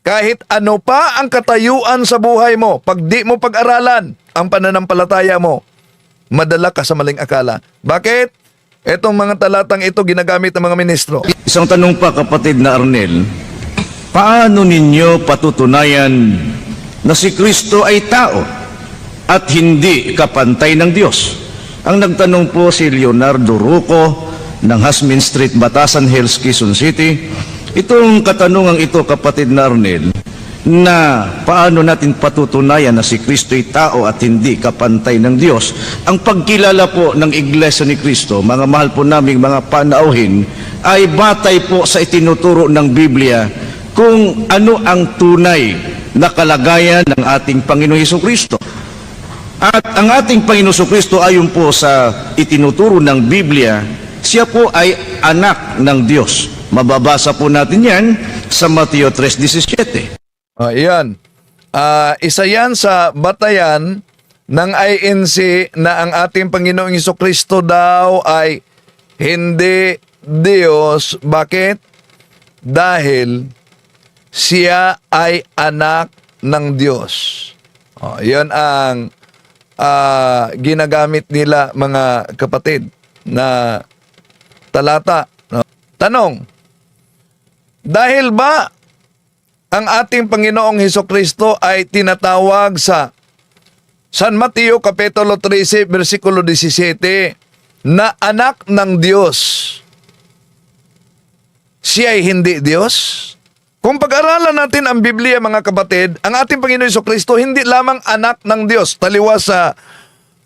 Kahit ano pa ang katayuan sa buhay mo, pag di mo pag-aralan ang pananampalataya mo, madala ka sa maling akala. Bakit? Etong mga talatang ito ginagamit ng mga ministro. Isang tanong pa, kapatid na Arnel, paano ninyo patutunayan na si Kristo ay tao at hindi kapantay ng Diyos? Ang nagtanong po si Leonardo Ruco ng Hasmin Street, Batasan Hills, Quezon City. Itong katanungang ito, kapatid na Arnel, na paano natin patutunayan na si Kristo ay tao at hindi kapantay ng Diyos. Ang pagkilala po ng Iglesia ni Kristo, mga mahal po naming mga panauhin, ay batay po sa itinuturo ng Biblia kung ano ang tunay na kalagayan ng ating Panginoong Hesukristo. At ang ating Panginoong Hesukristo, ayon po sa itinuturo ng Biblia, siya po ay anak ng Diyos. Mababasa po natin yan sa Mateo 3:17. Ayan. Isa yan sa batayan ng INC na ang ating Panginoong Hesukristo daw ay hindi Diyos. Bakit? Dahil siya ay anak ng Diyos. Yan ang ginagamit nila, mga kapatid, na talata. Tanong, dahil ba ang ating Panginoong Hesukristo ay tinatawag sa San Mateo Kapitulo 13, versikulo 17 na anak ng Diyos, siya ay hindi Diyos? Kung pag-aralan natin ang Biblia, mga kapatid, ang ating Panginoong Hesukristo hindi lamang anak ng Diyos. Taliwas sa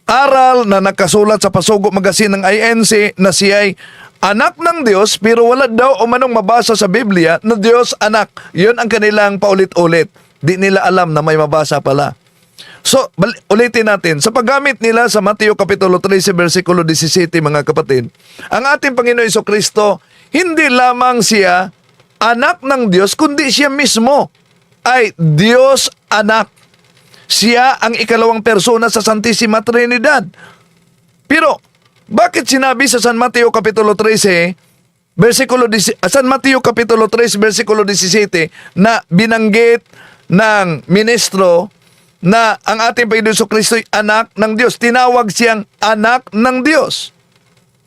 aral na nakasulat sa Pasugo Magazine ng INC na siya ay anak ng Diyos, pero wala daw o manong mabasa sa Biblia na Diyos anak. Yun ang kanilang paulit-ulit. Di nila alam na may mabasa pala. So, ulitin natin. Sa paggamit nila sa Mateo Kapitulo 13, versikulo 17, mga kapatid, ang ating Panginoon Hesukristo, hindi lamang siya anak ng Diyos, kundi siya mismo ay Diyos anak. Siya ang ikalawang persona sa Santissima Trinidad. Pero, bakit sinabi sa San Mateo Kapitulo 13, San Mateo Kapitulo 3, versikulo 17, na binanggit ng ministro na ang ating Panginoon Jesucristo ay anak ng Diyos? Tinawag siyang anak ng Diyos.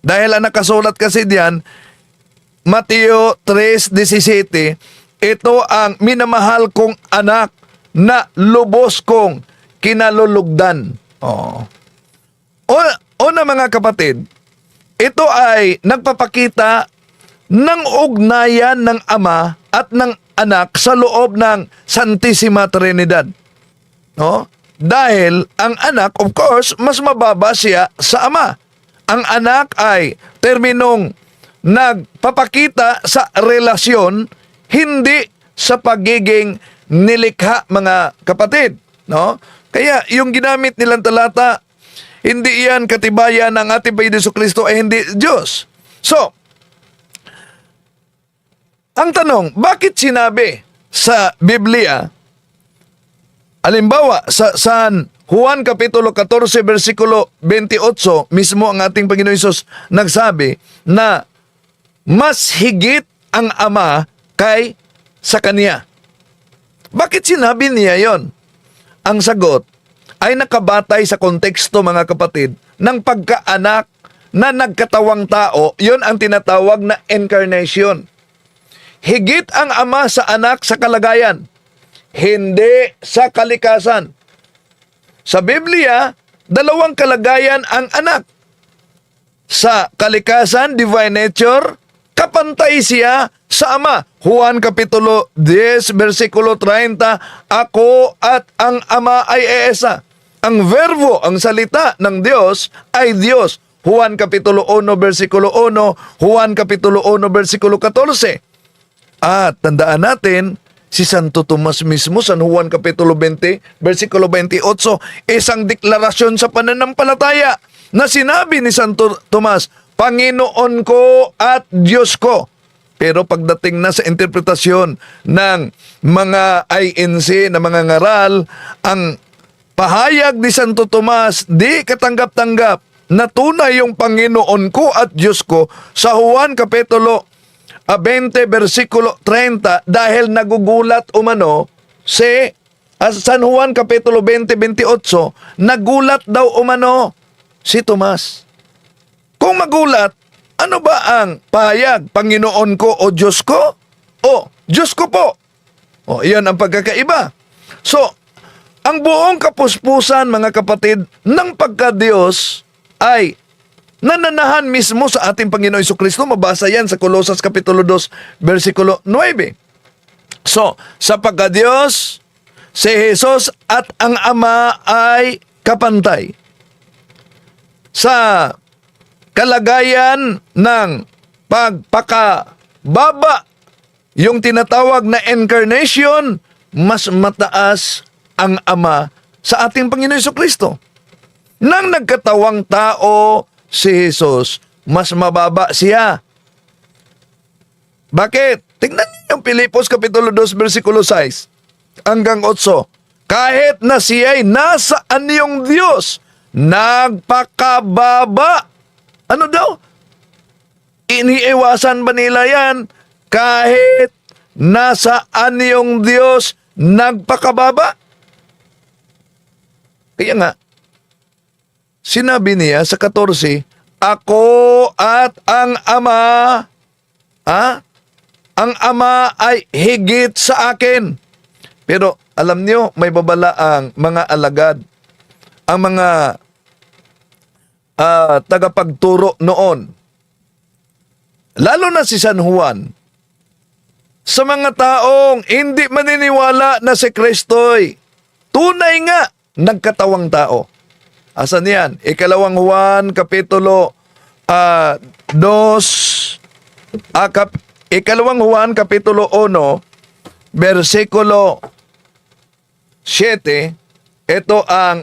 Dahil ang nakasulat kasi diyan, Mateo 3:17, ito ang minamahal kong anak na lubos kong kinalulugdan. Una, mga kapatid, ito ay nagpapakita ng ugnayan ng Ama at ng Anak sa loob ng Santissima Trinidad. Dahil ang anak, of course, mas mababa siya sa Ama. Ang anak ay terminong nagpapakita sa relasyon, hindi sa pagiging nilikha, mga kapatid. Kaya yung ginamit nilang talata, hindi yan katibayan ng ating Panginoon Jesucristo ay hindi Diyos. So, ang tanong, bakit sinabi sa Biblia, halimbawa sa San Juan Kapitulo 14, versikulo 28, mismo ang ating Panginoon Hesus nagsabi na mas higit ang Ama kay sa Kanya. Bakit sinabi niya yon? Ang sagot ay nakabatay sa konteksto, mga kapatid, ng pagkaanak na nagkatawang tao. Yon ang tinatawag na incarnation. Higit ang Ama sa Anak sa kalagayan, hindi sa kalikasan. Sa Biblia, dalawang kalagayan ang anak. Sa kalikasan, divine nature, kapantay siya sa Ama. Juan Kapitulo 10, versikulo 30, ako at ang Ama ay iisa. Ang verbo, ang salita ng Diyos ay Diyos. Juan Kapitulo 1, versikulo 1, Juan Kapitulo 1, versikulo 14. At tandaan natin, si Santo Tomas mismo, San Juan Kapitulo 20, versikulo 28, isang deklarasyon sa pananampalataya na sinabi ni Santo Tomas, Panginoon ko at Diyos ko. Pero pagdating na sa interpretasyon ng mga INC na mga ngaral, ang pahayag ni Santo Tomas, di katanggap-tanggap na tunay yung Panginoon ko at Diyos ko sa Juan Kapitulo 20 versikulo 30 dahil nagugulat umano si San Juan Kapitulo 20-28, nagulat daw umano si Tomas. Kung magulat, ano ba ang pahayag? Panginoon ko o Diyos ko? O Diyos ko po. O iyan ang pagkakaiba. So, ang buong kapuspusan mga kapatid ng pagka-Diyos ay nananahan mismo sa ating Panginoon Jesucristo. Mabasa yan sa Colosas Kapitulo 2, versikulo 9. So, sa pagka-Diyos, si Jesus at ang Ama ay kapantay. Sa kalagayan ng pagpakababa, yung tinatawag na incarnation, mas mataas ang Ama sa ating Panginoon Jesucristo. Nang nagkatawang tao si Jesus, mas mababa siya. Bakit? Tingnan niyo yung Pilipos Kapitulo 2, versikulo 6 hanggang 8. Kahit na siya'y nasaan yung Diyos, nagpakababa. Ano daw? Iniiwasan ba nila yan? Kahit nasaan yung Diyos, nagpakababa. Kaya nga, sinabi niya sa 14, ako at ang Ama, ang Ama ay higit sa akin. Pero alam niyo, may babala ang mga alagad, ang mga tagapagturo noon. Lalo na si San Juan, sa mga taong hindi maniniwala na si Kristo'y tunay nga nagkatawang tao. Asan yan? Ikalawang Juan, Kapitulo 2, Ikalawang Juan, Kapitulo 1, versikulo 7, ito ang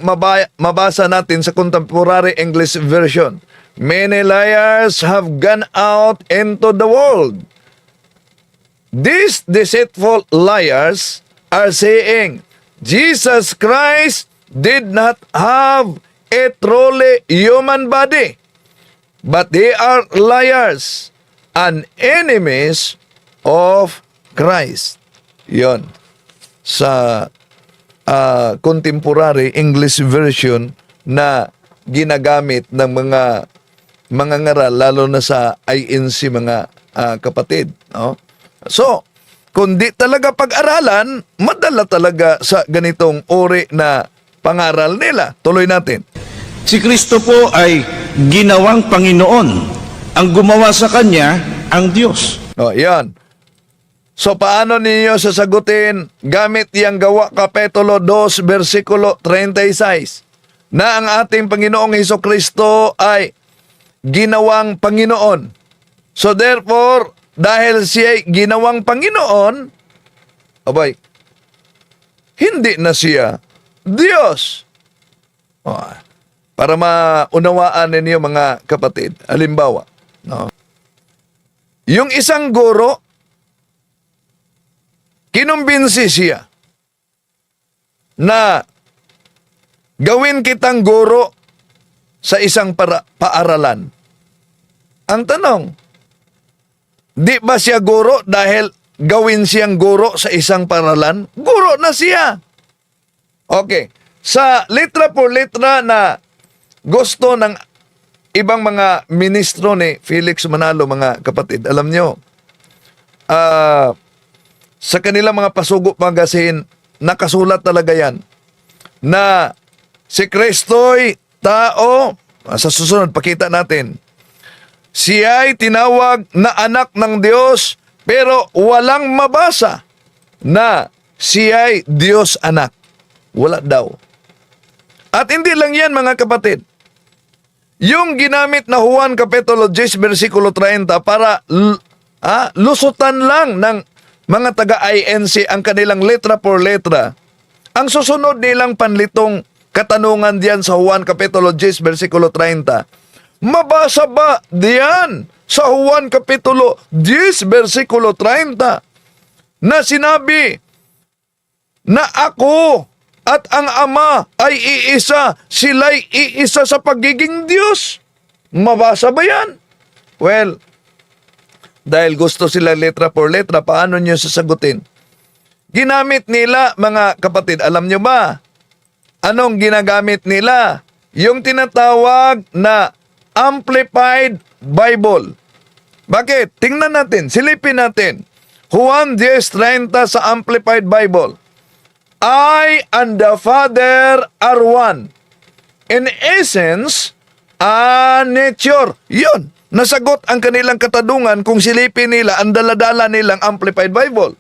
mabasa natin sa Contemporary English Version. Many liars have gone out into the world. These deceitful liars are saying, Jesus Christ did not have a truly human body, but they are liars and enemies of Christ. Yon sa Contemporary English Version na ginagamit ng mga ngaral, lalo na sa INC mga kapatid. No? So, kung di talaga pag-aralan, madala talaga sa ganitong uri na pangaral nila. Tuloy natin. Si Kristo po ay ginawang Panginoon. Ang gumawa sa Kanya, ang Diyos. O, yan. So, paano ninyo sasagutin gamit yang Gawa Kapitulo 2, versikulo 36 na ang ating Panginoong Hesukristo ay ginawang Panginoon. So, therefore, dahil siya ay ginawang Panginoon, abay, hindi na siya Diyos. O, para maunawaan ninyo mga kapatid, halimbawa, no? Yung isang guro, kinumbinsi siya na gawin kitang guro sa isang paaralan. Ang tanong, di ba siya guro dahil gawin siyang guro sa isang paaralan? Guro na siya. Okay. Sa litra por litra na gusto ng ibang mga ministro ni Felix Manalo, mga kapatid, alam nyo, sa kanilang mga Pasugo magazine, nakasulat talaga yan na si Kristo'y tao. Sa susunod, pakita natin. Siya'y tinawag na anak ng Diyos, pero walang mabasa na siya'y Diyos anak. Wala daw. At hindi lang yan mga kapatid. Yung ginamit na Juan Kapitulo 10, versikulo 30 para lusutan lang ng mga taga-INC ang kanilang letra por letra. Ang susunod nilang panlitong katanungan diyan sa Juan Kapitulo 10, versikulo 30. Mabasa ba diyan sa Juan Kapitulo 10, versikulo 30 na sinabi na ako at ang Ama ay iisa, sila'y iisa sa pagiging Diyos? Mabasa ba yan? Well, dahil gusto sila letra por letra, paano nyo sasagutin? Ginamit nila, mga kapatid, alam nyo ba? Anong ginagamit nila? Yung tinatawag na Amplified Bible. Bakit? Tingnan natin, silipin natin. Juan 10:30 sa Amplified Bible. I and the Father are one. In essence, a nature. Yun. Nasagot ang kanilang katadungan kung silipin nila ang daladala nilang Amplified Bible.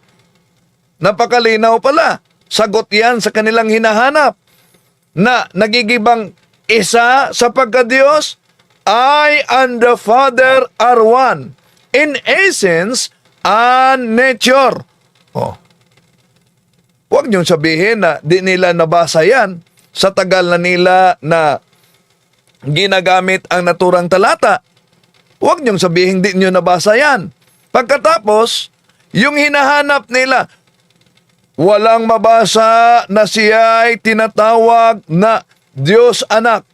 Napakalinaw pala. Sagot yan sa kanilang hinahanap na nagigibang isa sa pagka-Diyos. I and the Father are one. In essence, a nature. Oh. Huwag niyong sabihin na di nila nabasa yan sa tagal na nila na ginagamit ang naturang talata. Huwag niyong sabihin di niyo nabasa yan. Pagkatapos, yung hinahanap nila, walang mabasa na siya ay tinatawag na Diyos anak.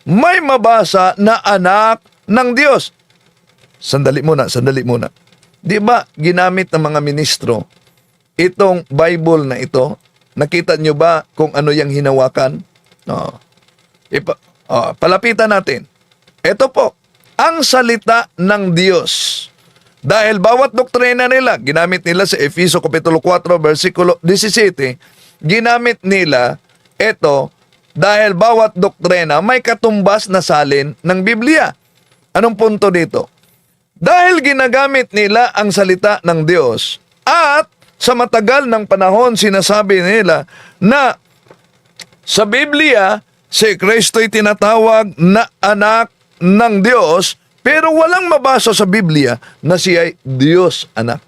May mabasa na anak ng Diyos. Sandali muna. Di ba ginamit ng mga ministro itong Bible na ito? Nakita nyo ba kung ano yung hinawakan? No. Palapitan natin. Ito po, ang salita ng Diyos. Dahil bawat doktrina nila, ginamit nila sa Efeso Kapitulo 4, versikulo 17, ginamit nila ito dahil bawat doktrina may katumbas na salin ng Biblia. Anong punto dito? Dahil ginagamit nila ang salita ng Diyos at sa matagal ng panahon sinasabi nila na sa Biblia, si Kristo'y tinatawag na anak ng Diyos, pero walang mabasa sa Biblia na siya ay Diyos anak.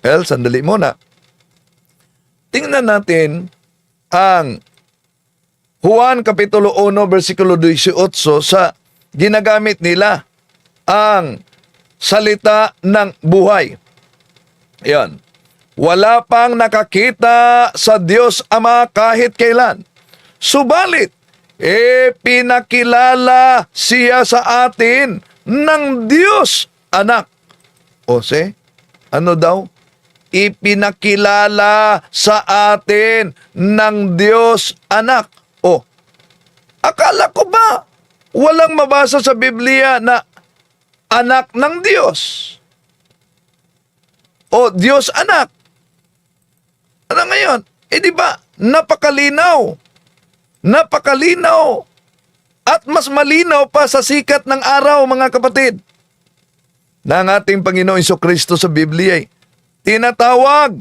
Well, sandali muna. Tingnan natin ang Juan Kapitulo 1, versikulo 18 sa ginagamit nila ang salita ng buhay. Yan. Wala pang nakakita sa Diyos Ama kahit kailan. Subalit, pinakilala siya sa atin ng Diyos anak. O ano daw? Ipinakilala sa atin ng Diyos anak. O, akala ko ba walang mabasa sa Biblia na anak ng Diyos? O Diyos anak? Ano ngayon? Di ba? Napakalinaw. At mas malinaw pa sa sikat ng araw, mga kapatid, na ang ating Panginoon Jesucristo sa Biblia ay tinatawag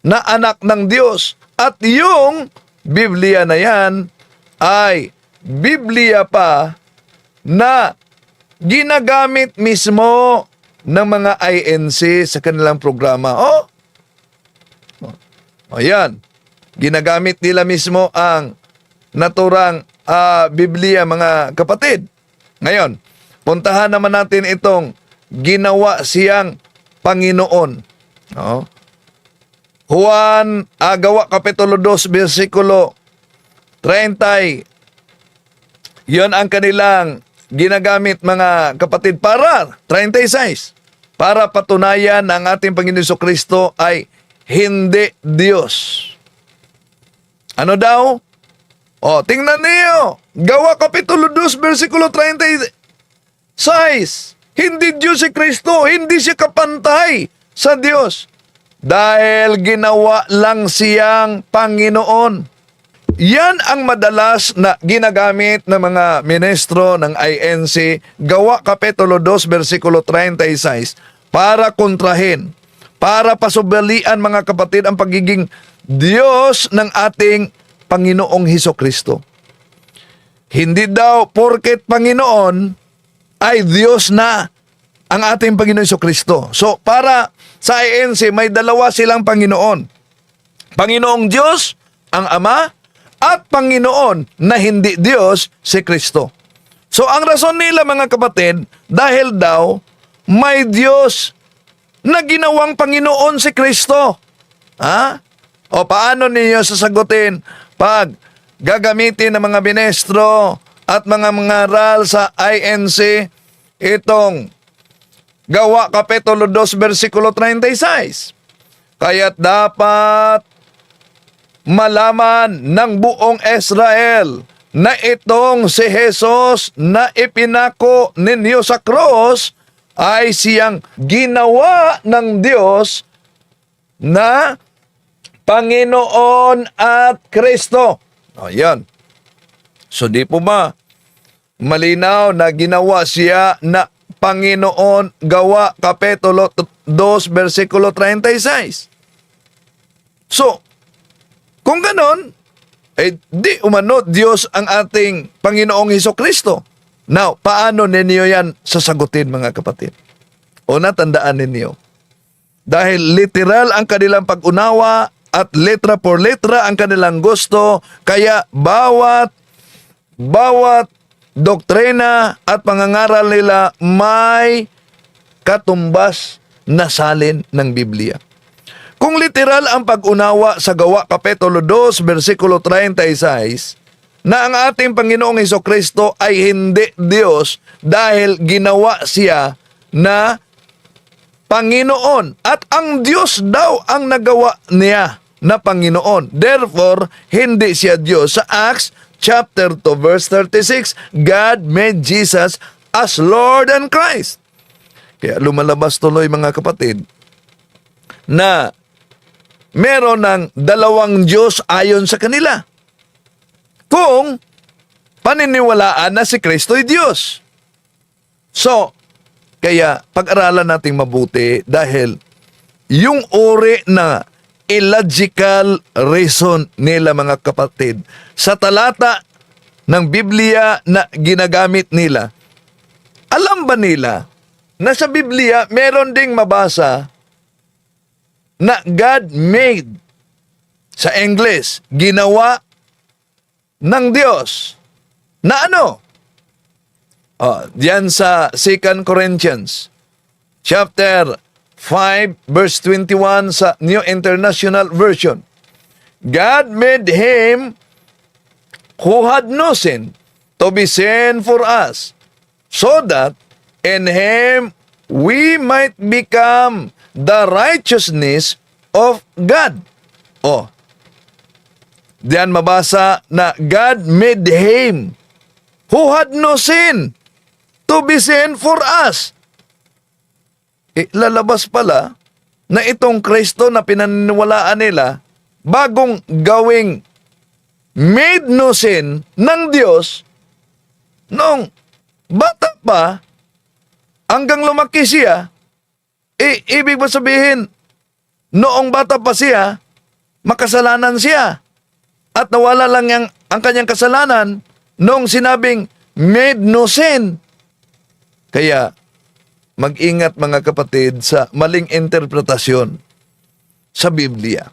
na anak ng Diyos. At yung Biblia na yan ay Biblia pa na ginagamit mismo ng mga INC sa kanilang programa. Ayan. Ginagamit nila mismo ang naturang Biblia, mga kapatid. Ngayon, puntahan naman natin itong ginawa siyang Panginoon. Juan, Gawa Kapitulo 2, versikulo 30. Yon ang kanilang ginagamit, mga kapatid, para 36. Para patunayan na ang ating Panginoon Jesucristo ay hindi Diyos. Ano daw? Tingnan niyo. Gawa Kapitulo 2, versikulo 36. Hindi Diyos si Kristo. Hindi siya kapantay sa Diyos. Dahil ginawa lang siyang Panginoon. Yan ang madalas na ginagamit ng mga ministro ng INC. Gawa Kapitulo 2, versikulo 36. Para kontrahin. Para pasubalian, mga kapatid, ang pagiging Diyos ng ating Panginoong Hesukristo. Hindi daw porket Panginoon ay Diyos na ang ating Panginoong Hesukristo. So, para sa INC, may dalawa silang Panginoon. Panginoong Diyos, ang Ama, at Panginoon na hindi Diyos, si Kristo. So, ang rason nila, mga kapatid, dahil daw may Diyos na ginawang Panginoon si Kristo. O paano ninyo sasagutin pag gagamitin ng mga binestro at mga mangaral sa INC itong Gawa Kapitulo 2, versikulo 36. Kaya't dapat malaman ng buong Israel na itong si Jesus na ipinako ninyo sa cross ay siyang ginawa ng Diyos na Panginoon at Kristo. O, yan. So, di po ba malinaw na ginawa siya na Panginoon? Gawa Kapitulo 2, versikulo 36. So, kung ganon, di umano Diyos ang ating Panginoong Hesukristo. Now, paano ninyo yan sasagutin, mga kapatid? O natandaan ninyo, dahil literal ang kanilang pag-unawa at letra por letra ang kanilang gusto, kaya bawat doktrina at pangangaral nila may katumbas na salin ng Biblia. Kung literal ang pag-unawa sa Gawa Kapitulo 2, versikulo 36, na ang ating Panginoong Hesukristo ay hindi Diyos dahil ginawa siya na Panginoon at ang Diyos daw ang nagawa niya na Panginoon. Therefore, hindi siya Diyos. Sa Acts chapter 2, verse 36, God made Jesus as Lord and Christ. Kaya lumalabas tuloy, mga kapatid, na meron ng dalawang Diyos ayon sa kanila. Kung paniniwalaan na si Kristo ay Diyos. So, kaya pag-aralan nating mabuti dahil yung uri na illogical reason nila, mga kapatid, sa talata ng Biblia na ginagamit nila, alam ba nila na sa Biblia meron ding mabasa na God made, sa English, ginawa ng Diyos, na ano? Diyan sa 2 Corinthians chapter 5 verse 21 sa New International Version. God made him who had no sin to be sin for us, so that in him we might become the righteousness of God. Diyan mabasa na God made him who had no sin to be sin for us. Lalabas pala na itong Kristo na pinaniniwalaan nila, bagong gawing made no sin ng Diyos, nung bata pa, hanggang lumaki siya, ibig ba sabihin, noong bata pa siya, makasalanan siya. At nawala lang ang kanyang kasalanan noong sinabing made no sin. Kaya, mag-ingat, mga kapatid, sa maling interpretasyon sa Biblia.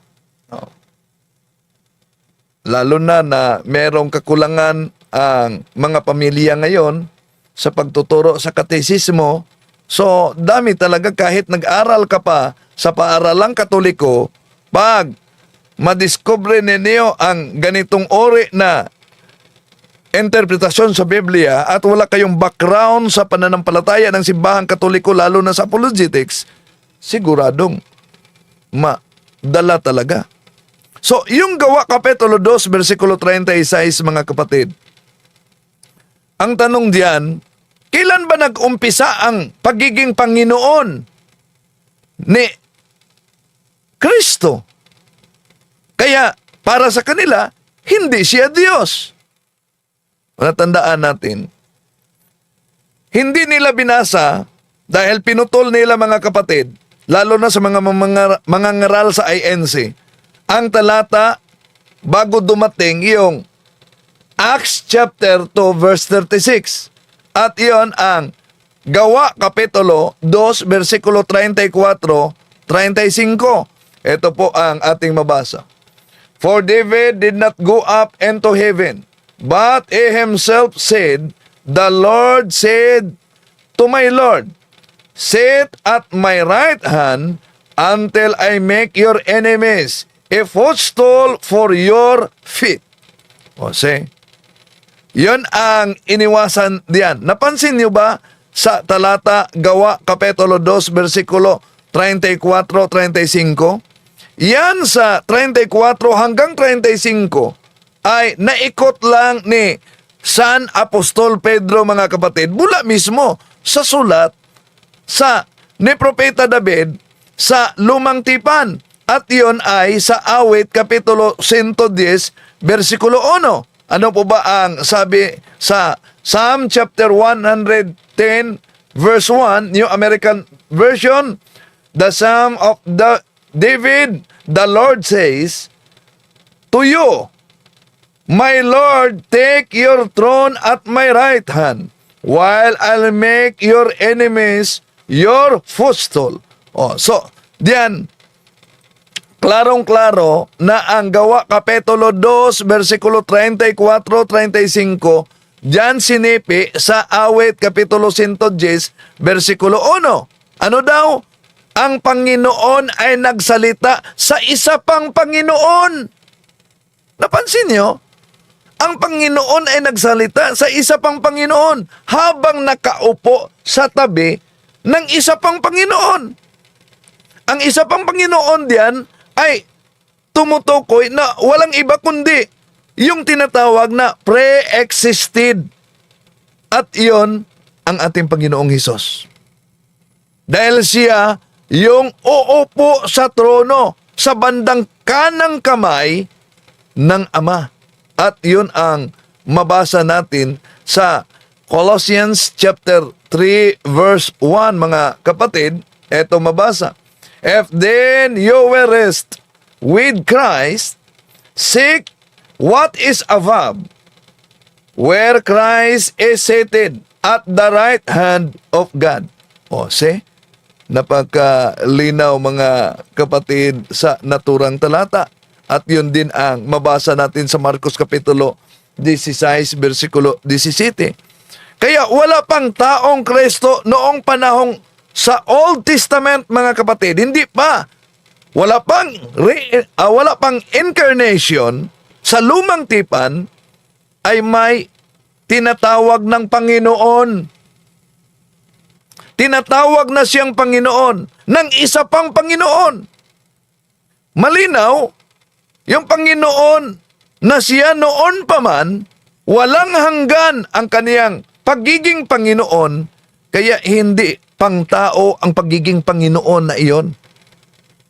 Lalo na merong kakulangan ang mga pamilya ngayon sa pagtuturo sa katesismo. So, dami talaga, kahit nag-aral ka pa sa paaralang Katoliko, pag madiscover ninyo ang ganitong uri na interpretasyon sa Biblia at wala kayong background sa pananampalataya ng simbahang Katoliko, lalo na sa apologetics, siguradong madala talaga. So, yung Gawa Kapitulo 2, versikulo 36, mga kapatid, ang tanong diyan, kailan ba nag-umpisa ang pagiging Panginoon ni Kristo? Kaya, para sa kanila, hindi siya Diyos. Natandaan natin, hindi nila binasa dahil pinutol nila, mga kapatid, lalo na sa mga ngaral sa INC, ang talata bago dumating yung Acts chapter 2 verse 36. At iyon ang Gawa Kapitulo 2 versikulo 34-35. Ito po ang ating mabasa. For David did not go up into heaven, but he himself said, the Lord said to my Lord, sit at my right hand until I make your enemies a footstool for your feet. O, see? Yun ang iniwasan diyan. Napansin niyo ba sa talata Gawa Kapitulo 2 versikulo 34-35. Yan sa 34 hanggang 35 ay naikot lang ni San Apostol Pedro, mga kapatid, mula mismo sa sulat sa ni Propeta David sa Lumang Tipan. At yon ay sa Awit Kapitulo 110 versikulo 1. Ano po ba ang sabi sa Psalm chapter 110 verse 1, New American Version? The Psalm of David, the Lord says, "To you, my Lord, take your throne at my right hand, while I'll make your enemies your footstool." So, diyan, klarong-klaro na ang Gawa Kapitulo 2, versikulo 34-35, diyan sinipi sa Awit Kapitulo 110, versikulo 1. Ano daw? Ang Panginoon ay nagsalita sa isa pang Panginoon. Napansin nyo? Ang Panginoon ay nagsalita sa isa pang Panginoon habang nakaupo sa tabi ng isa pang Panginoon. Ang isa pang Panginoon diyan ay tumutukoy na walang iba kundi yung tinatawag na pre-existed. At iyon ang ating Panginoong Hesus. Dahil siya yung uupo sa trono sa bandang kanang kamay ng Ama. At yun ang mabasa natin sa Colossians chapter 3 verse 1, mga kapatid. Eto mabasa. "If then you were raised with Christ, seek what is above, where Christ is seated at the right hand of God." See? Napaka-linaw, mga kapatid, sa naturang talata. At yun din ang mabasa natin sa Marcos Kapitulo 16, versikulo 17. Kaya wala pang taong Kristo noong panahong sa Old Testament, mga kapatid. Hindi pa. Wala pang incarnation sa Lumang Tipan ay may tinatawag ng Panginoon. Tinatawag na siyang Panginoon ng isa pang Panginoon. Malinaw, yung Panginoon na siya noon pa man, walang hanggan ang kaniyang pagiging Panginoon, kaya hindi pang tao ang pagiging Panginoon na iyon.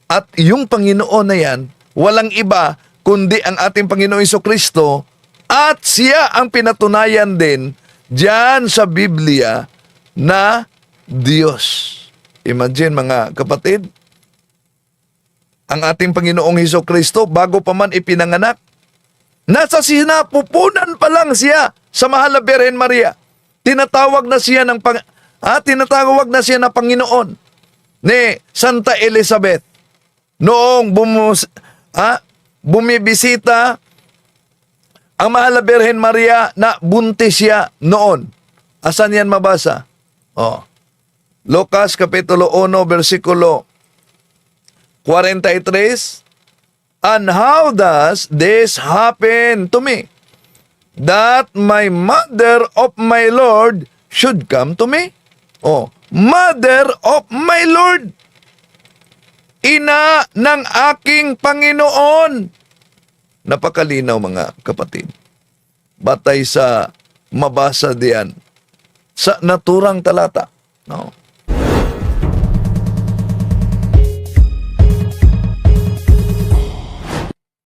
At yung Panginoon na yan, walang iba kundi ang ating Panginoong Jesucristo, at siya ang pinatunayan din diyan sa Biblia na Diyos. Imagine, mga kapatid, ang ating Panginoong Jesucristo, bago pa man ipinanganak, nasa sinapupunan pa lang siya sa Mahal na Birhen Maria. Tinatawag na siya ng Panginoon ni Santa Elizabeth noong bumibisita ang Mahal na Birhen Maria na buntis siya noon. Asan yan mabasa? Lucas Kapitulo 1, versikulo 43, "And how does this happen to me, that my mother of my Lord should come to me?" Mother of my Lord. Ina ng aking Panginoon. Napakalinaw, mga kapatid. Batay sa mabasa diyan sa naturang talata.